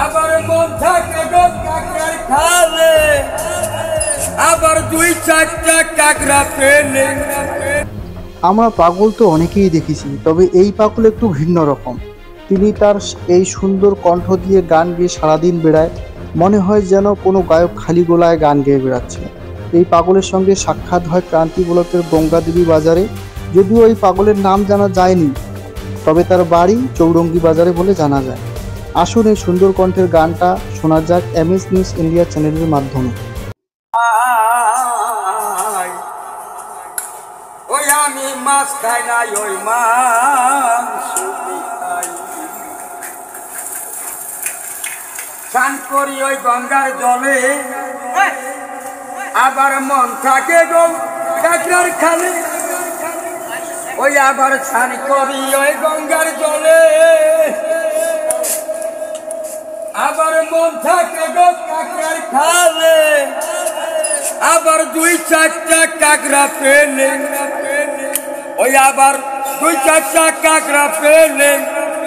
আবার মন থাকে গো কাকড়ার খালে, আবার দুই চারটা কাকড়া পেলে। আমরা পাগল তো অনেকেই দেখেছি, তবে এই পাগল একটু ভিন্ন রকম। তিনি তার এই সুন্দর কণ্ঠ দিয়ে গান গেয়ে সারাদিন বেড়ায়, মনে হয় যেন কোনো গায়ক খালি গলায় গান গেয়ে বেড়াচ্ছে। এই পাগলের সঙ্গে সাক্ষাৎ হয় ক্রান্তি ব্লকের গঙ্গাদেবী বাজারে। যদিও এই পাগলের নাম জানা যায়নি, তবে তার বাড়ি চৌরঙ্গি বাজারে বলে জানা যায়। আসুন এই সুন্দর কণ্ঠের গানটা শোনা যাক এমএস নিউজ ইন্ডিয়া চ্যানেলের মাধ্যমে। ওই আমি মাছ খাই নাই, ওই মাংস খাই, স্নান করি ওই গঙ্গার জলে, আবার মন থাকে গো কাকড়ার খালে। ওই আবার স্নান করি ওই গঙ্গার জলে, আবার মন থাকে গো কাকড়ার খালে, আবার দুই চারটা কাকড়া পেলে। ওই আবার দুই চারটা কাকড়া পেলে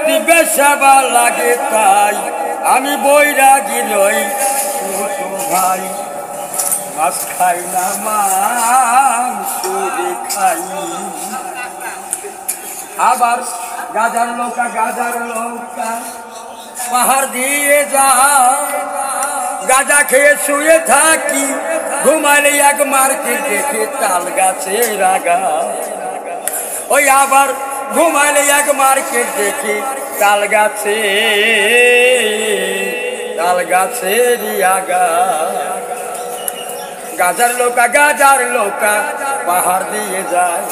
দিবে সেবা লাগে, তাই আমি বৈরাগী রই ভাই। মাছ খাই না মাংস খাই, আবার গাজার লোকা পাহাড় দিয়ে যায়, গাঁজা খেয়ে শুয়ে থাকি, ঘুমালে এক মার্কেট দেখে তাল গাছের আগা। ওই আবার ঘুমালে এক মার্কেট দেখি তাল গাছের আগা। গাজার লোকা পাহাড় দিয়ে যায়,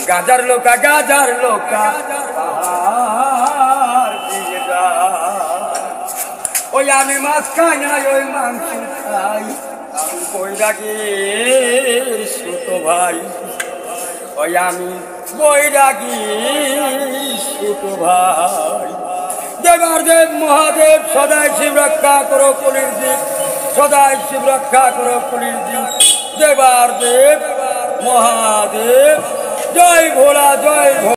গাজার লোকা পাহাড় দিয়ে যায়। ওই আমি মাছ খাই না, ওই মাংস খাই, আমি বৈরাগীর ছোট ভাই। ওই আমি বৈরাগীর ছোট ভাই। দেবার দেব মহাদেব সদাই শিব রক্ষা করো পুলির দ্বীপ, সদাই শিব রক্ষা করো পুলির দ্বীপ। দেবার দেব মহাদেব, জয় ভোলা জয় ভোলা।